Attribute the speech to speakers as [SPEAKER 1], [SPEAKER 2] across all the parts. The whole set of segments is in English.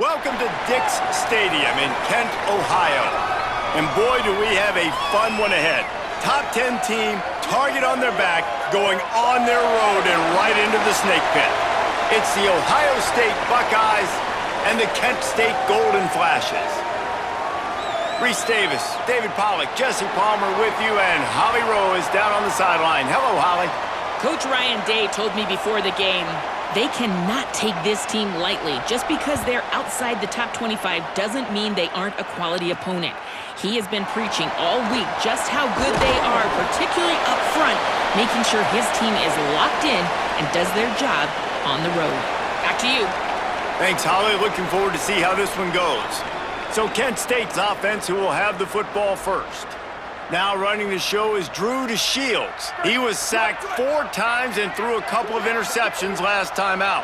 [SPEAKER 1] Welcome to Dick's Stadium in Kent, Ohio. And boy, do we have a fun one ahead. Top 10 team, target on their back, going on their road and right into the snake pit. It's the Ohio State Buckeyes and the Kent State Golden Flashes. Reese Davis, David Pollack, Jesse Palmer with you, and Holly Rowe is down on the sideline. Hello, Holly.
[SPEAKER 2] Coach Ryan Day told me before the game, they cannot take this team lightly. Just because they're outside the top 25 doesn't mean they aren't a quality opponent. He has been preaching all week just how good they are, particularly up front, making sure his team is locked in and does their job on the road. Back to you.
[SPEAKER 1] Thanks, Holly. Looking forward to see how this one goes. So Kent State's offense who will have the football first. Now running the show is Drew DeShields. He was sacked 4 times and threw a couple of interceptions last time out.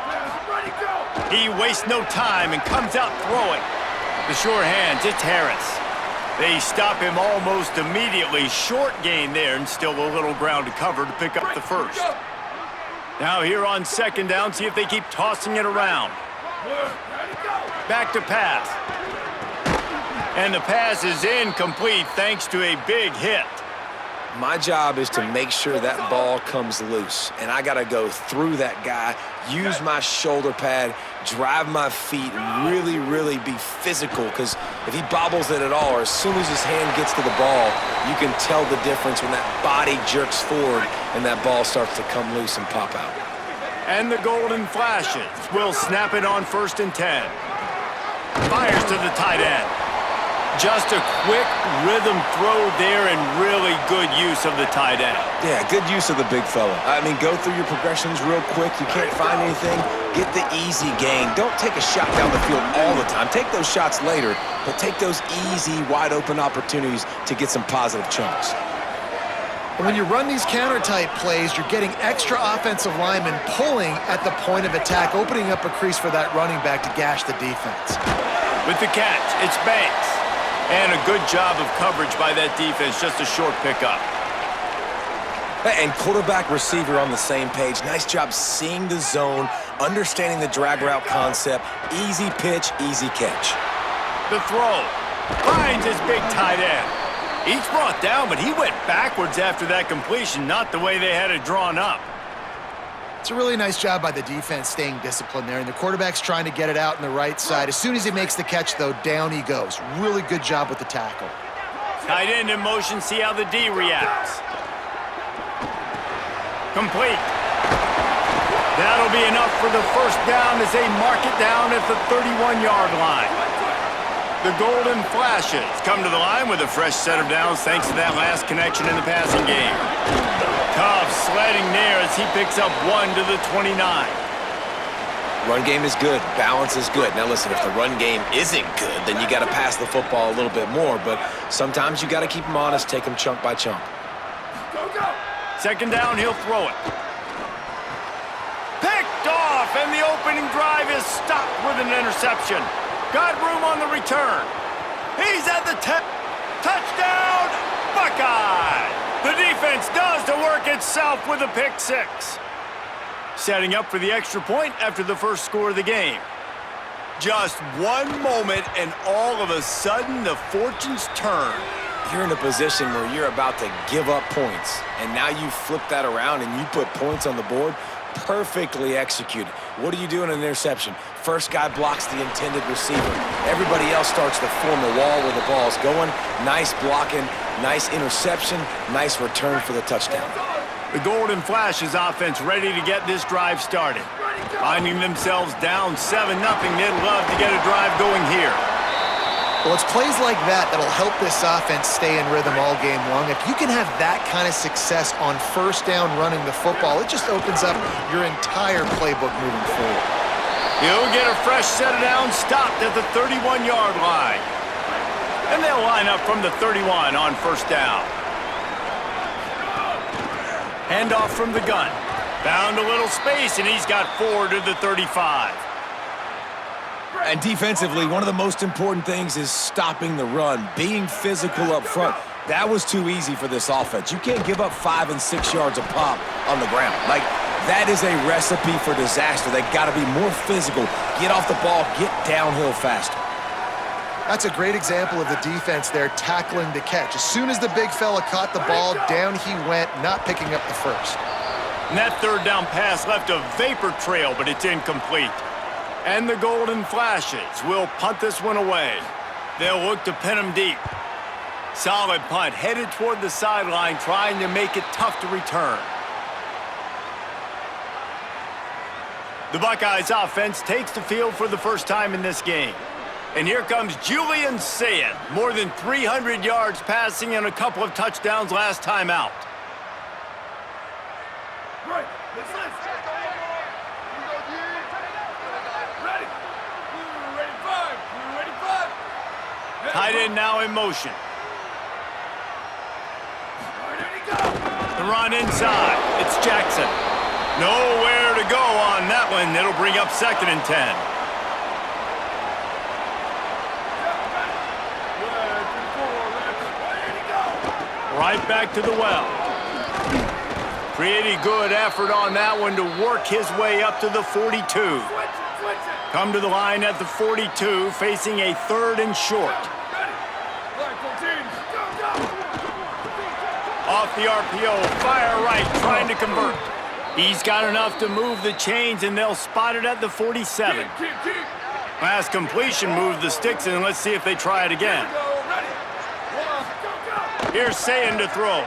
[SPEAKER 1] He wastes no time and comes out throwing. The sure hands, it's Harris. They stop him almost immediately. Short gain there and still a little ground to cover to pick up the first. Now here on second down, see if they keep tossing it around. Back to pass. And the pass is incomplete thanks to a big hit.
[SPEAKER 3] My job is to make sure that ball comes loose. And I got to go through that guy, use my shoulder pad, drive my feet, and really be physical. Because if he bobbles it at all, or as soon as his hand gets to the ball, you can tell the difference when that body jerks forward and that ball starts to come loose and pop out.
[SPEAKER 1] And the Golden Flashes will snap it on 1st and 10. Fires to the tight end. Just a quick rhythm throw there and really good use of the tight end.
[SPEAKER 3] Yeah, good use of the big fella. I mean, go through your progressions real quick. You can't find anything, get the easy gain. Don't take a shot down the field all the time. Take those shots later, but take those easy, wide-open opportunities to get some positive chunks.
[SPEAKER 4] And when you run these counter-type plays, you're getting extra offensive linemen pulling at the point of attack, opening up a crease for that running back to gash the defense.
[SPEAKER 1] With the catch, it's Banks. And a good job of coverage by that defense, just a short pickup.
[SPEAKER 3] And quarterback receiver on the same page. Nice job seeing the zone, understanding the drag route concept. Easy pitch, easy catch.
[SPEAKER 1] The throw. Finds his big tight end. He's brought down, but he went backwards after that completion, not the way they had it drawn up.
[SPEAKER 4] It's a really nice job by the defense staying disciplined there, and the quarterback's trying to get it out on the right side. As soon as he makes the catch, though, down he goes. Really good job with the tackle.
[SPEAKER 1] Tight end in motion, see how the D reacts. Complete. That'll be enough for the first down as they mark it down at the 31-yard line. The Golden Flashes come to the line with a fresh set of downs thanks to that last connection in the passing game. Tough sledding there as he picks up 1 to the 29.
[SPEAKER 3] Run game is good. Balance is good. Now listen, if the run game isn't good, then you got to pass the football a little bit more. But sometimes you got to keep them honest, take them chunk by chunk.
[SPEAKER 1] Second down, he'll throw it. Picked off, and the opening drive is stopped with an interception. Got room on the return. He's at the 10. Touchdown, Buckeye! The defense does the work itself with a pick 6. Setting up for the extra point after the first score of the game. Just one moment and all of a sudden the fortunes turn.
[SPEAKER 3] You're in a position where you're about to give up points, and now you flip that around and you put points on the board. Perfectly executed. What do you do in an interception? First guy blocks the intended receiver. Everybody else starts to form a wall where the ball's going. Nice blocking, nice interception, nice return for the touchdown.
[SPEAKER 1] The Golden Flashes offense ready to get this drive started. Finding themselves down 7-0, they'd love to get a drive going here.
[SPEAKER 4] Well, it's plays like that that'll help this offense stay in rhythm all game long. If you can have that kind of success on first down running the football, it just opens up your entire playbook moving forward.
[SPEAKER 1] He'll get a fresh set of downs stopped at the 31-yard line. And they'll line up from the 31 on first down. Handoff from the gun. Found a little space, and he's got 4 to the 35.
[SPEAKER 3] And defensively, one of the most important things is stopping the run, being physical up front. That was too easy for this offense. You can't give up 5 and 6 yards a pop on the ground. Like, That is a recipe for disaster. They got to be more physical, get off the ball, get downhill faster.
[SPEAKER 4] That's a great example of the defense there tackling the catch. As soon as the big fella caught the ball, down he went, not picking up the first.
[SPEAKER 1] And that third down pass left a vapor trail, but it's incomplete. And the golden flashes will punt this one away. They'll look to pin him deep. Solid punt, headed toward the sideline, trying to make it tough to return. The Buckeyes offense takes the field for the first time in this game. And here comes Julian Sayin. More than 300 yards passing and a couple of touchdowns last time out.
[SPEAKER 5] Right, let's Ready. Ready, five.
[SPEAKER 1] Tight end now in motion. The run inside. It's Jackson. Nowhere to go on that one. It'll bring up 2nd and 10. Right back to the well. Pretty good effort on that one to work his way up to the 42. Come to the line at the 42, facing a 3rd and short. Off the RPO, fire right, trying to convert. He's got enough to move the chains, and they'll spot it at the 47. Last completion moved the sticks, and let's see if they try it again. Here's Sayin to throw.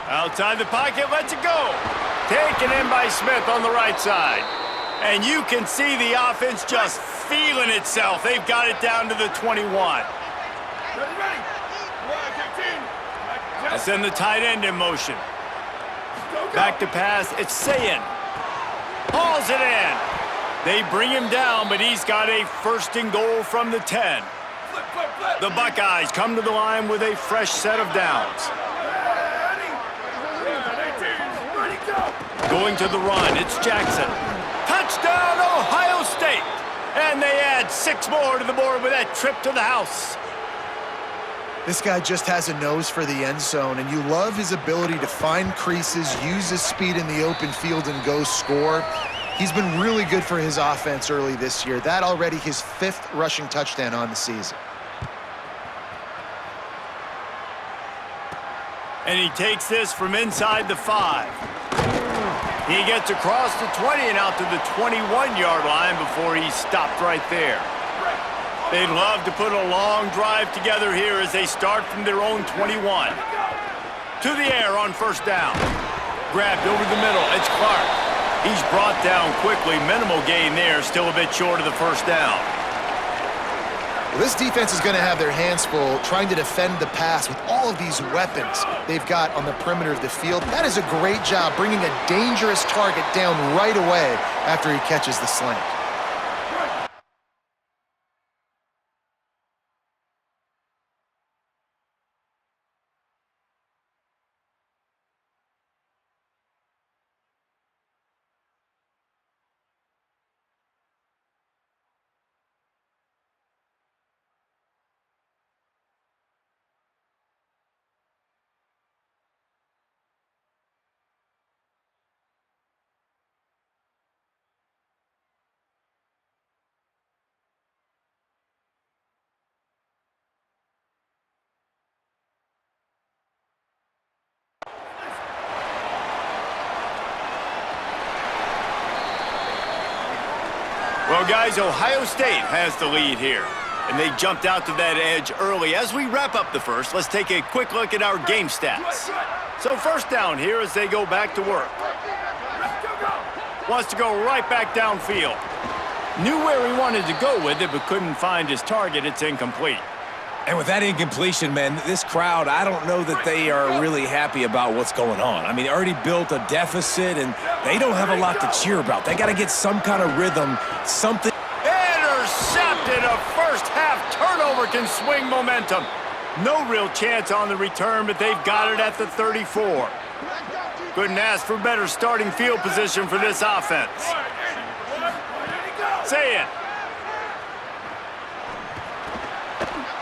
[SPEAKER 1] Outside the pocket, lets it go. Taken in by Smith on the right side. And you can see the offense just feeling itself. They've got it down to the 21. I'll send the tight end in motion. Back to pass, it's Sayin. Hauls it in. They bring him down, but he's got a 1st and goal from the 10. The Buckeyes come to the line with a fresh set of downs. Going to the run, it's Jackson. Touchdown, Ohio State! And they add 6 more to the board with that trip to the house.
[SPEAKER 4] This guy just has a nose for the end zone, and you love his ability to find creases, use his speed in the open field, and go score. He's been really good for his offense early this year. That already his 5th rushing touchdown on the season.
[SPEAKER 1] And he takes this from inside the 5. He gets across the 20 and out to the 21-yard line before he's stopped right there. They'd love to put a long drive together here as they start from their own 21. To the air on 1st down. Grabbed over the middle, it's Clark. He's brought down quickly, minimal gain there, still a bit short of the 1st down.
[SPEAKER 4] Well, this defense is going to have their hands full trying to defend the pass with all of these weapons they've got on the perimeter of the field. That is a great job bringing a dangerous target down right away after he catches the slant.
[SPEAKER 1] Well, guys, Ohio State has the lead here, and they jumped out to that edge early. As we wrap up the first, let's take a quick look at our game stats. So 1st down here as they go back to work. Wants to go right back downfield. Knew where he wanted to go with it, but couldn't find his target. It's incomplete.
[SPEAKER 3] And with that incompletion, man, this crowd, I don't know that they are really happy about what's going on. I mean, they already built a deficit, and they don't have a lot to cheer about. They got to get some kind of rhythm, something.
[SPEAKER 1] Intercepted! A first-half turnover can swing momentum. No real chance on the return, but they've got it at the 34. Couldn't ask for better starting field position for this offense. Sayin.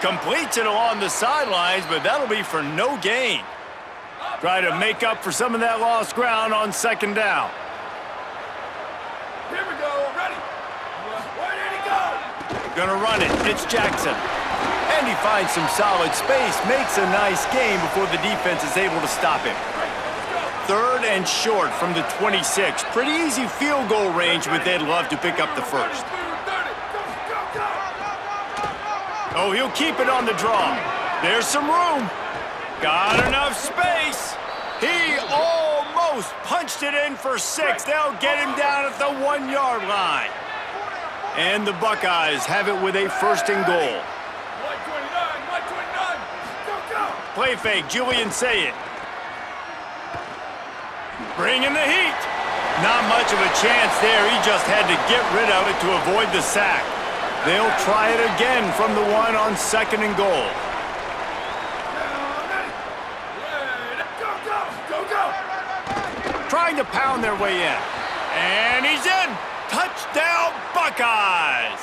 [SPEAKER 1] Completes it along the sidelines, but that'll be for no gain. Try to make up for some of that lost ground on second down.
[SPEAKER 5] Here we go. Ready. Where did he go?
[SPEAKER 1] Gonna run it. It's Jackson. And he finds some solid space, makes a nice gain before the defense is able to stop him. Third and short from the 26. Pretty easy field goal range with Ed Love to pick up the first. Oh, he'll keep it on the draw. There's some room. Got enough space. He almost punched it in for 6. They'll get him down at the 1-yard line. And the Buckeyes have it with a first and goal. Play fake, Julian Sayed. Bringing the heat. Not much of a chance there. He just had to get rid of it to avoid the sack. They'll try it again from the 1 on second and goal. Trying to pound their way in. And he's in. Touchdown, Buckeyes.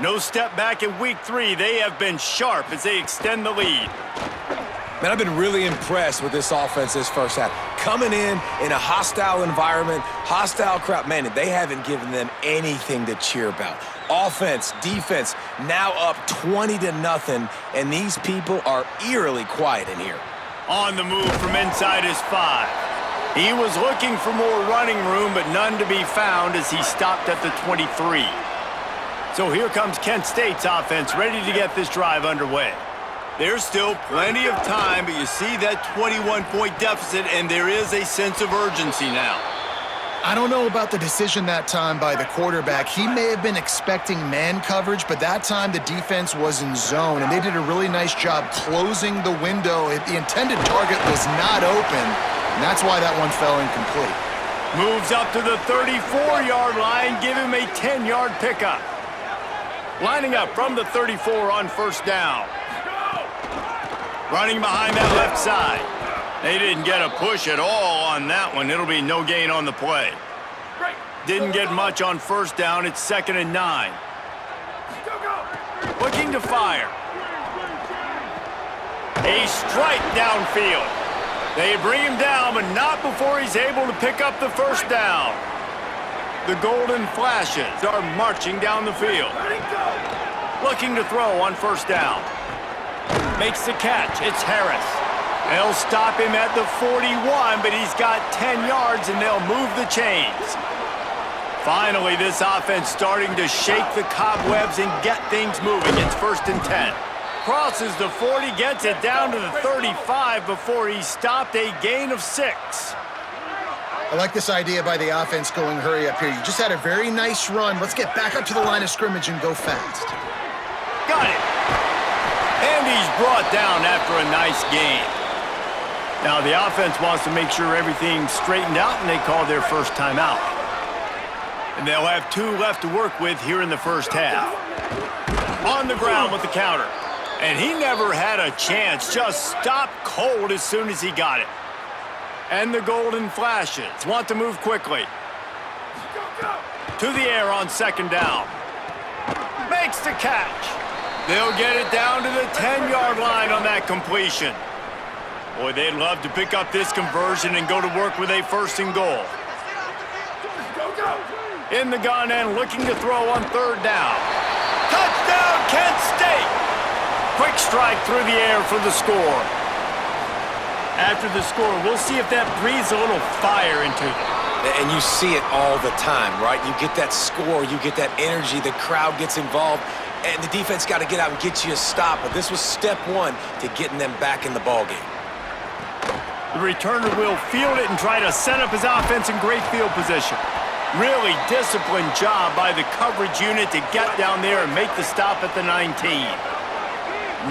[SPEAKER 1] No step back in week 3. They have been sharp as they extend the lead.
[SPEAKER 3] Man, I've been really impressed with this offense this first half. Coming in a hostile environment, hostile crowd, man, they haven't given them anything to cheer about. Offense, defense, now up 20-0, and these people are eerily quiet in here.
[SPEAKER 1] On the move from inside his 5. He was looking for more running room, but none to be found as he stopped at the 23. So here comes Kent State's offense, ready to get this drive underway. There's still plenty of time, but you see that 21-point deficit, and there is a sense of urgency now.
[SPEAKER 4] I don't know about the decision that time by the quarterback. He may have been expecting man coverage, but that time the defense was in zone, and they did a really nice job closing the window. The intended target was not open, and that's why that one fell incomplete.
[SPEAKER 1] Moves up to the 34-yard line, give him a 10-yard pickup. Lining up from the 34 on first down. Running behind that left side. They didn't get a push at all on that one. It'll be no gain on the play. Didn't get much on first down. It's 2nd and 9. Looking to fire. A strike downfield. They bring him down, but not before he's able to pick up the first down. The Golden Flashes are marching down the field. Looking to throw on first down. Makes the catch. It's Harris. They'll stop him at the 41, but he's got 10 yards, and they'll move the chains. Finally, this offense starting to shake the cobwebs and get things moving. It's 1st and 10. Crosses the 40, gets it down to the 35 before he's stopped, a gain of 6.
[SPEAKER 4] I like this idea by the offense going hurry up here. You just had a very nice run. Let's get back up to the line of scrimmage and go fast.
[SPEAKER 1] Got it. And he's brought down after a nice gain. Now the offense wants to make sure everything's straightened out, and they call their first timeout. And they'll have 2 left to work with here in the first half. On the ground with the counter. And he never had a chance. Just stopped cold as soon as he got it. And the Golden Flashes want to move quickly. To the air on second down. Makes the catch. They'll get it down to the 10-yard line on that completion. Boy, they'd love to pick up this conversion and go to work with a 1st and goal. In the gun and looking to throw on 3rd down. Touchdown, Kent State! Quick strike through the air for the score. After the score, we'll see if that breathes a little fire into them.
[SPEAKER 3] And you see it all the time, right? You get that score, you get that energy, the crowd gets involved, and the defense got to get out and get you a stop. But this was step 1 to getting them back in the ballgame.
[SPEAKER 1] The returner will field it and try to set up his offense in great field position. Really disciplined job by the coverage unit to get down there and make the stop at the 19.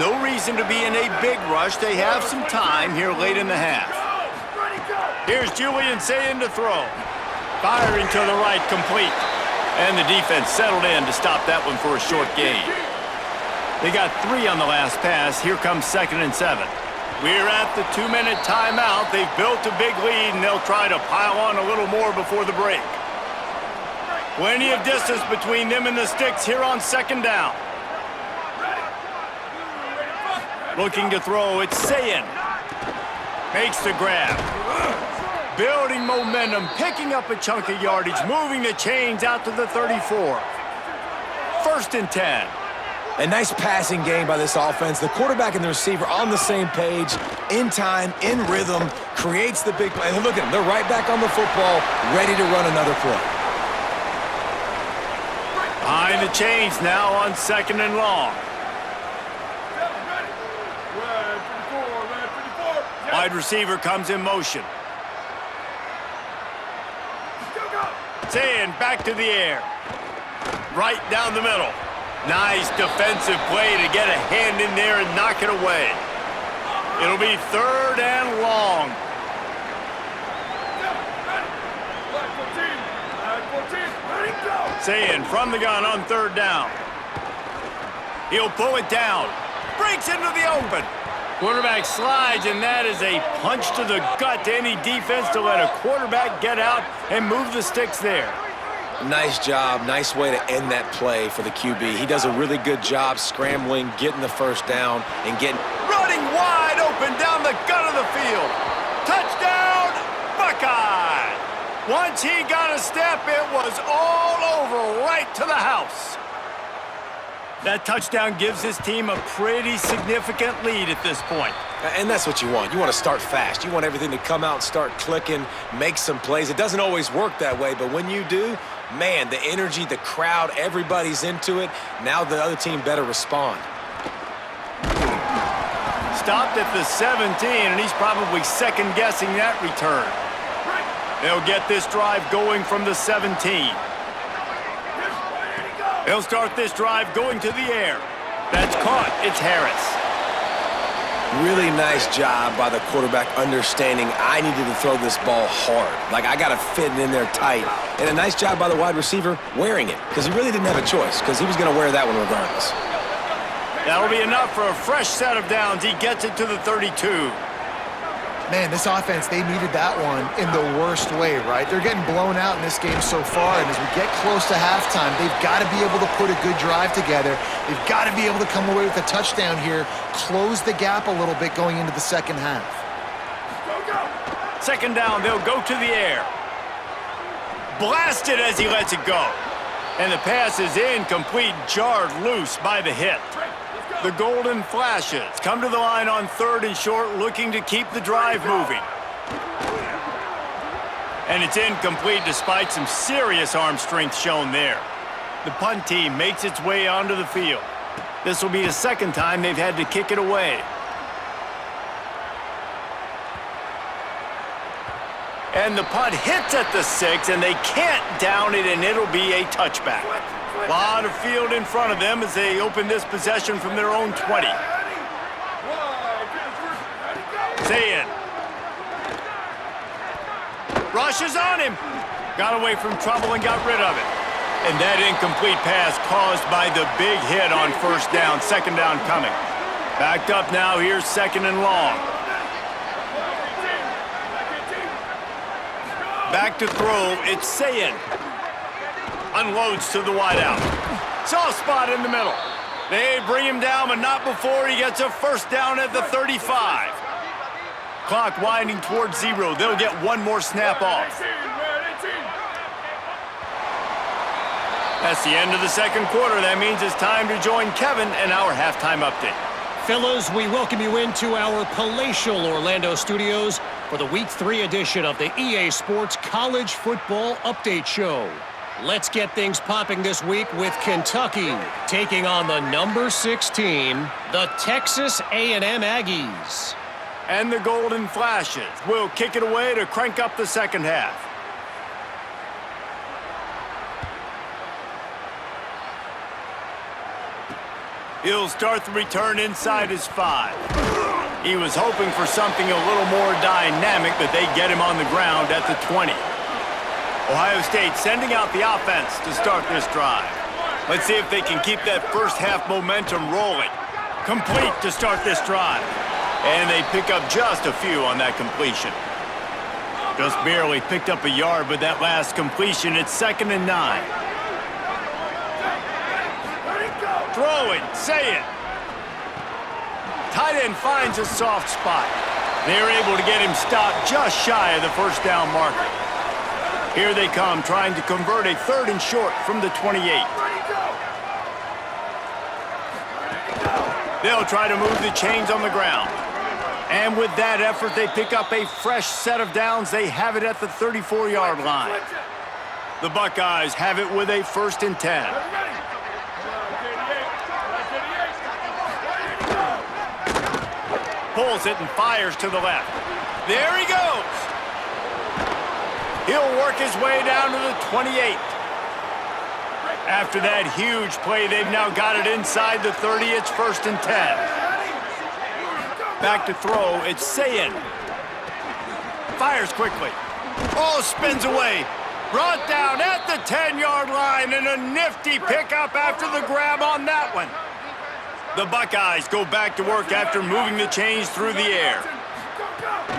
[SPEAKER 1] No reason to be in a big rush. They have some time here late in the half. Here's Julian Sayed to throw. Firing to the right, complete. And the defense settled in to stop that one for a short gain. They got 3 on the last pass. Here comes 2nd and 7. We're at the 2-minute timeout. They've built a big lead, and they'll try to pile on a little more before the break. Plenty of distance between them and the sticks here on second down. Looking to throw, it's Sayed. Makes the grab. Building momentum, picking up a chunk of yardage, moving the chains out to the 34. 1st and 10.
[SPEAKER 3] A nice passing game by this offense. The quarterback and the receiver on the same page, in time, in rhythm, creates the big play. And look at them. They're right back on the football, ready to run another play.
[SPEAKER 1] Behind the chains now on 2nd and long. Wide receiver comes in motion. Saying back to the air. Right down the middle. Nice defensive play to get a hand in there and knock it away. It'll be 3rd and long. Saying from the gun on 3rd down. He'll pull it down. Breaks into the open. Quarterback slides, and that is a punch to the gut to any defense to let a quarterback get out and move the sticks there.
[SPEAKER 3] Nice job. Nice way to end that play for the QB. He does a really good job scrambling, getting the 1st down, and getting...
[SPEAKER 1] Running wide open down the gut of the field. Touchdown, Buckeye! Once he got a step, it was all over right to the house. That touchdown gives his team a pretty significant lead at this point.
[SPEAKER 3] And that's what you want. You want to start fast. You want everything to come out and start clicking, make some plays. It doesn't always work that way, but when you do, man, the energy, the crowd, everybody's into it. Now the other team better respond.
[SPEAKER 1] Stopped at the 17, and he's probably second-guessing that return. They'll get this drive going from the 17. They'll start this drive going to the air. That's caught. It's Harris.
[SPEAKER 3] Really nice job by the quarterback understanding I needed to throw this ball hard. Like, I got to fit it in there tight. And a nice job by the wide receiver wearing it, because he really didn't have a choice, because he was going to wear that one regardless.
[SPEAKER 1] That'll be enough for a fresh set of downs. He gets it to the 32.
[SPEAKER 4] Man, this offense, they needed that one in the worst way, right? They're getting blown out in this game so far, and as we get close to halftime, they've got to be able to put a good drive together. They've got to be able to come away with a touchdown here, close the gap a little bit going into the second half.
[SPEAKER 1] 2nd down, they'll go to the air. Blasted as he lets it go. And the pass is incomplete, jarred loose by the hit. The Golden Flashes come to the line on 3rd and short, looking to keep the drive moving. And it's incomplete despite some serious arm strength shown there. The punt team makes its way onto the field. This will be the 2nd time they've had to kick it away. And the punt hits at the 6, and they can't down it, and it'll be a touchback. A lot of field in front of them as they open this possession from their own 20. Zayn rushes on him. Got away from trouble and got rid of it. And that incomplete pass caused by the big hit on 1st down. 2nd down coming. Backed up now. Here's 2nd and long. Back to throw. It's Zayn. Unloads to the wideout. Soft spot in the middle. They bring him down, but not before he gets a 1st down at the 35. Clock winding towards 0. They'll get one more snap off. That's the end of the 2nd quarter. That means it's time to join Kevin and our halftime update.
[SPEAKER 6] Fellas, we welcome you into our palatial Orlando studios for the Week 3 edition of the EA Sports College Football Update Show. Let's get things popping this week with Kentucky taking on the number 6 team, the Texas A&M Aggies.
[SPEAKER 1] And the Golden Flashes will kick it away to crank up the 2nd half. He'll start the return inside his 5. He was hoping for something a little more dynamic, but they get him on the ground at the 20. Ohio State sending out the offense to start this drive. Let's see if they can keep that 1st half momentum rolling. Complete to start this drive. And they pick up just a few on that completion. Just barely picked up a yard with that last completion. It's 2nd and 9. Throw it, say it. Tight end finds a soft spot. They're able to get him stopped just shy of the first down marker. Here they come, trying to convert a 3rd and short from the 28. They'll try to move the chains on the ground. And with that effort, they pick up a fresh set of downs. They have it at the 34-yard line. The Buckeyes have it with a 1st and 10. Pulls it and fires to the left. There he goes. He'll work his way down to the 28. After that huge play, they've now got it inside the 30. It's 1st and 10. Back to throw, it's Sayin. Fires quickly. Oh, spins away. Brought down at the 10-yard line, and a nifty pickup after the grab on that one. The Buckeyes go back to work after moving the chains through the air.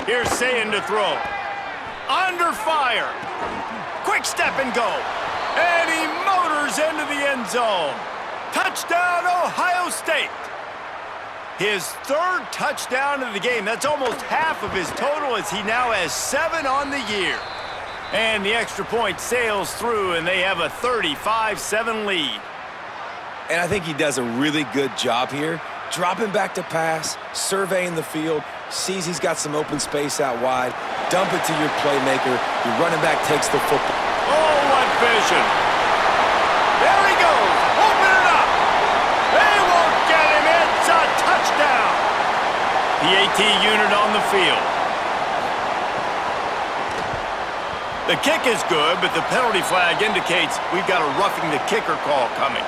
[SPEAKER 1] Here's Sayin to throw. Under fire. Quick step and go. And he motors into the end zone. Touchdown, Ohio State. His 3rd touchdown of the game. That's almost half of his total, as he now has 7 on the year. And the extra point sails through, and they have a 35-7 lead.
[SPEAKER 3] And I think he does a really good job here, dropping back to pass, surveying the field, sees he's got some open space out wide, dump it to your playmaker, your running back takes the football.
[SPEAKER 1] Oh, what vision. There he goes. Open it up. They won't get him. It's a touchdown. PAT unit on the field. The kick is good, but the penalty flag indicates we've got a roughing the kicker call coming.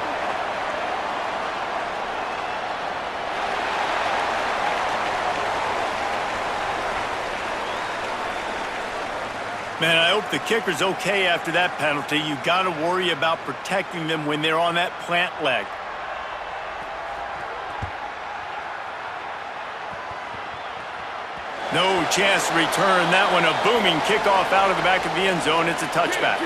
[SPEAKER 1] Man, I hope the kicker's okay after that penalty. You got to worry about protecting them when they're on that plant leg. No chance to return that one. A booming kickoff out of the back of the end zone. It's a touchback.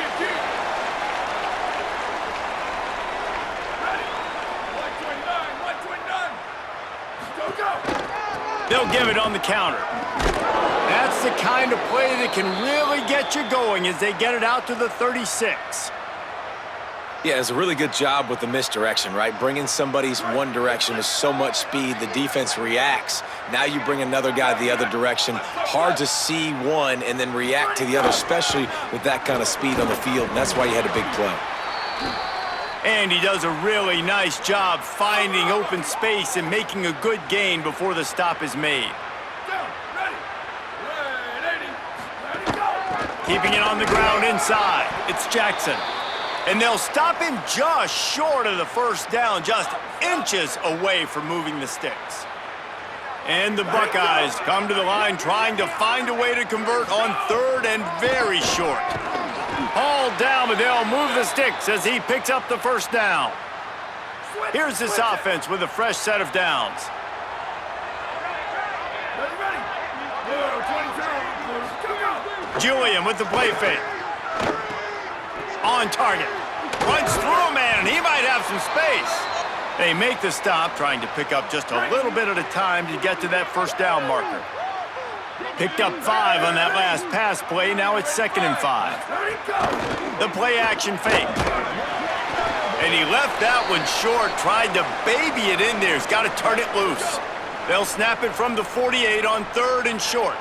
[SPEAKER 1] They'll give it on the counter. That's the kind of play that can really get you going as they get it out to the 36.
[SPEAKER 3] Yeah, it's a really good job with the misdirection, right? Bringing somebody's one direction with so much speed, the defense reacts. Now you bring another guy the other direction. Hard to see one and then react to the other, especially with that kind of speed on the field, and that's why you had a big play.
[SPEAKER 1] And he does a really nice job finding open space and making a good gain before the stop is made. Keeping it on the ground inside. It's Jackson. And they'll stop him just short of the first down, just inches away from moving the sticks. And the Buckeyes come to the line trying to find a way to convert on 3rd and very short. Hauled down, but they'll move the sticks as he picks up the first down. Here's this offense with a fresh set of downs. Julian with the play fake. On target. Runs through a man, and he might have some space. They make the stop, trying to pick up just a little bit at a time to get to that first down marker. Picked up 5 on that last pass play. Now it's 2nd and 5. The play action fake. And he left that one short, tried to baby it in there. He's got to turn it loose. They'll snap it from the 48 on 3rd and short.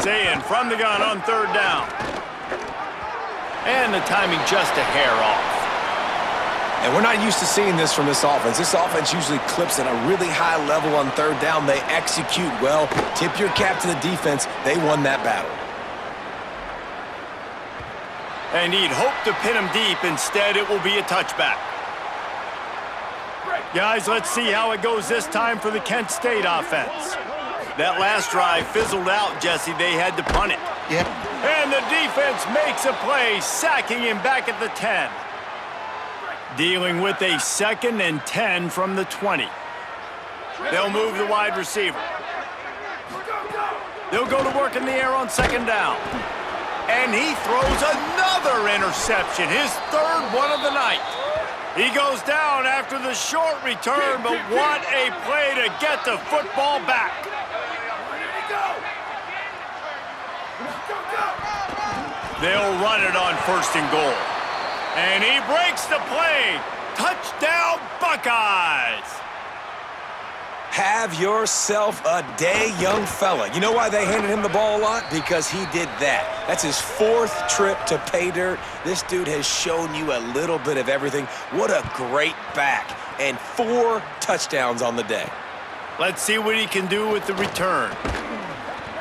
[SPEAKER 1] Sayin from the gun on 3rd down. And the timing just a hair off.
[SPEAKER 3] And we're not used to seeing this from this offense. This offense usually clips at a really high level on 3rd down. They execute well. Tip your cap to the defense. They won that battle.
[SPEAKER 1] And he'd hope to pin him deep. Instead, it will be a touchback. Guys, let's see how it goes this time for the Kent State offense. That last drive fizzled out, Jesse. They had to punt it.
[SPEAKER 4] Yep.
[SPEAKER 1] And the defense makes a play, sacking him back at the 10. Dealing with a 2nd and 10 from the 20. They'll move the wide receiver. They'll go to work in the air on 2nd down. And he throws another interception, his 3rd one of the night. He goes down after the short return, but what a play to get the football back. They'll run it on 1st and goal. And he breaks the play. Touchdown, Buckeyes!
[SPEAKER 3] Have yourself a day, young fella. You know why they handed him the ball a lot? Because he did that. That's his 4th trip to pay dirt. This dude has shown you a little bit of everything. What a great back. And 4 touchdowns on the day.
[SPEAKER 1] Let's see what he can do with the return.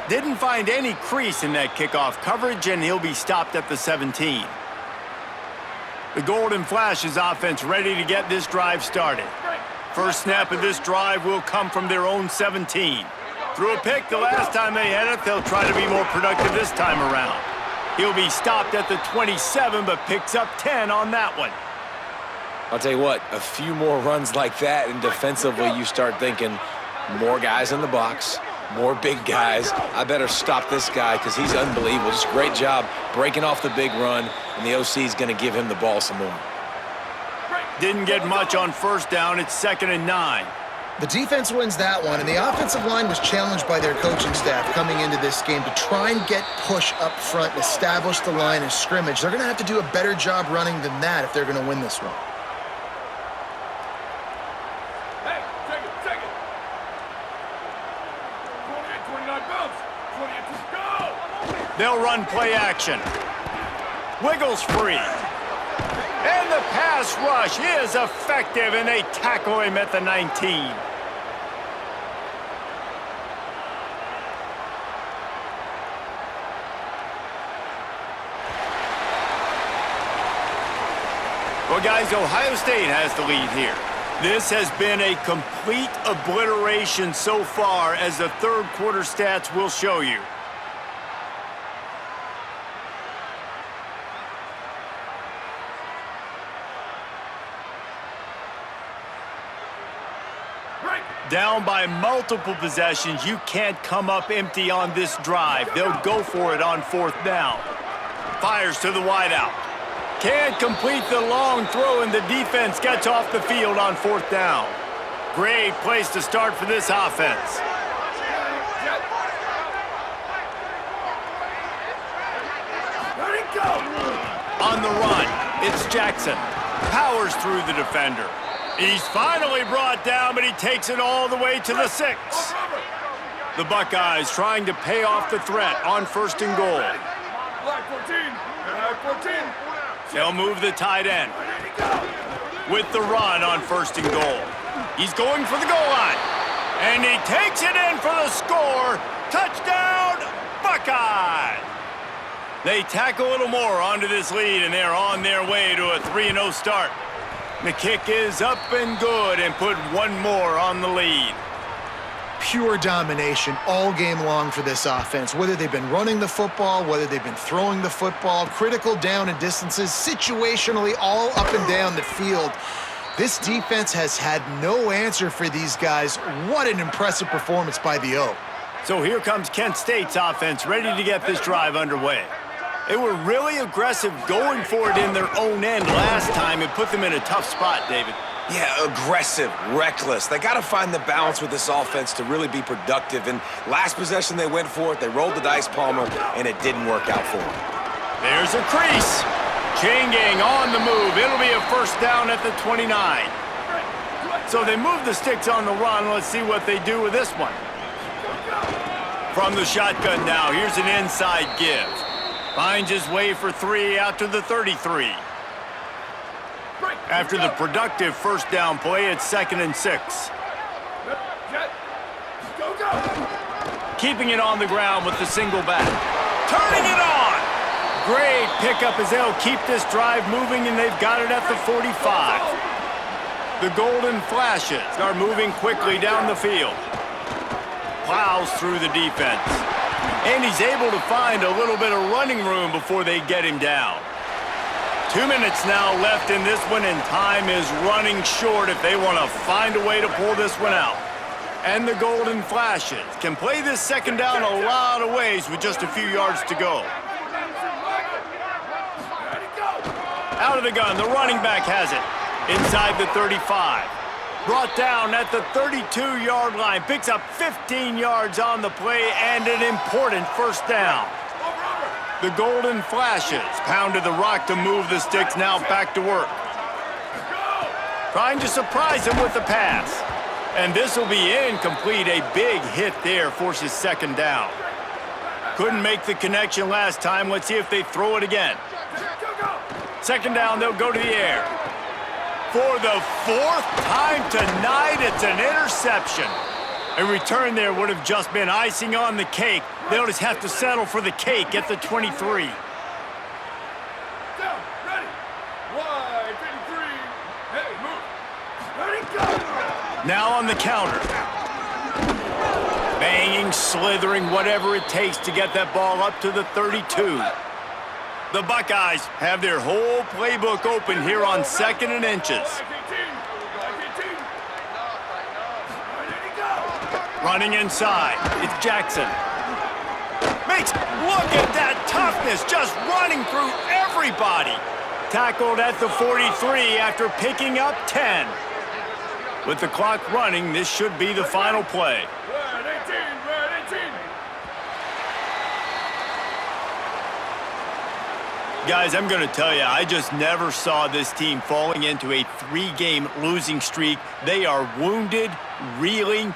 [SPEAKER 1] Didn't find any crease in that kickoff coverage, and he'll be stopped at the 17. The Golden Flashes offense ready to get this drive started. First snap of this drive will come from their own 17. Threw a pick the last time they had it. They'll try to be more productive this time around. He'll be stopped at the 27, but picks up 10 on that one.
[SPEAKER 3] I'll tell you what, a few more runs like that, and defensively you start thinking more guys in the box, more big guys. I better stop this guy because he's unbelievable. Just great job breaking off the big run, and the OC is going to give him the ball some more.
[SPEAKER 1] Didn't get much on 1st down. It's 2nd and 9.
[SPEAKER 4] The defense wins that one, and the offensive line was challenged by their coaching staff coming into this game to try and get push up front and establish the line of scrimmage. They're going to have to do a better job running than that if they're going to win this one.
[SPEAKER 5] Hey, take it. 28-29 bounce. 28 go.
[SPEAKER 1] They'll run play action. Wiggles free. And the pass rush is effective, and they tackle him at the 19. Well, guys, Ohio State has the lead here. This has been a complete obliteration so far, as the 3rd quarter stats will show you. Down by multiple possessions, you can't come up empty on this drive. They'll go for it on 4th down. Fires to the wideout. Can't complete the long throw, and the defense gets off the field on 4th down. Great place to start for this offense. On the run, it's Jackson. Powers through the defender. He's finally brought down, but he takes it all the way to the 6. The Buckeyes trying to pay off the threat on 1st and goal.
[SPEAKER 5] Black 14.
[SPEAKER 1] They'll move the tight end. With the run on 1st and goal. He's going for the goal line. And he takes it in for the score. Touchdown, Buckeyes! They tack a little more onto this lead, and they're on their way to a 3-0 start. The kick is up and good, and put one more on the lead.
[SPEAKER 4] Pure domination all game long for this offense. Whether they've been running the football, whether they've been throwing the football, critical down and distances, situationally all up and down the field. This defense has had no answer for these guys. What an impressive performance by the O.
[SPEAKER 1] So here comes Kent State's offense, ready to get this drive underway. They were really aggressive going for it in their own end last time. It put them in a tough spot, David.
[SPEAKER 3] Yeah, aggressive, reckless. They got to find the balance with this offense to really be productive. And last possession they went for it. They rolled the dice, Palmer, and it didn't work out for them.
[SPEAKER 1] There's a crease. Chain gang on the move. It'll be a 1st down at the 29. So they move the sticks on the run. Let's see what they do with this one. From the shotgun now, here's an inside give. Finds his way for 3 out to the 33. After the productive 1st down play, it's 2nd and 6. Keeping it on the ground with the single back. Turning it on! Great pickup as they'll keep this drive moving, and they've got it at the 45. The Golden Flashes are moving quickly down the field. Plows through the defense. And he's able to find a little bit of running room before they get him down. 2 minutes now left in this one, and time is running short if they want to find a way to pull this one out. And the Golden Flashes can play this 2nd down a lot of ways with just a few yards to go. Out of the gun, the running back has it. Inside the 35. Brought down at the 32-yard line. Picks up 15 yards on the play and an important first down. The golden flashes. Pounded the rock to move the sticks. Now back to work. Trying to surprise him with the pass. And this will be incomplete. A big hit there forces second down. Couldn't make the connection last time. Let's see if they throw it again. Second down, they'll go to the air. For the fourth time tonight, it's an interception. A return there would have just been icing on the cake. They'll just have to settle for the cake at the 23.
[SPEAKER 5] Down, ready. Wide, 53. Hey, move. Ready, go.
[SPEAKER 1] Now on the counter. Banging, slithering, whatever it takes to get that ball up to the 32. The Buckeyes have their whole playbook open here on 2nd and inches. Running inside, it's Jackson. Look at that toughness, just running through everybody. Tackled at the 43 after picking up 10. With the clock running, this should be the final play. Guys, I'm going to tell you, I just never saw this team falling into a 3-game losing streak. They are wounded, reeling.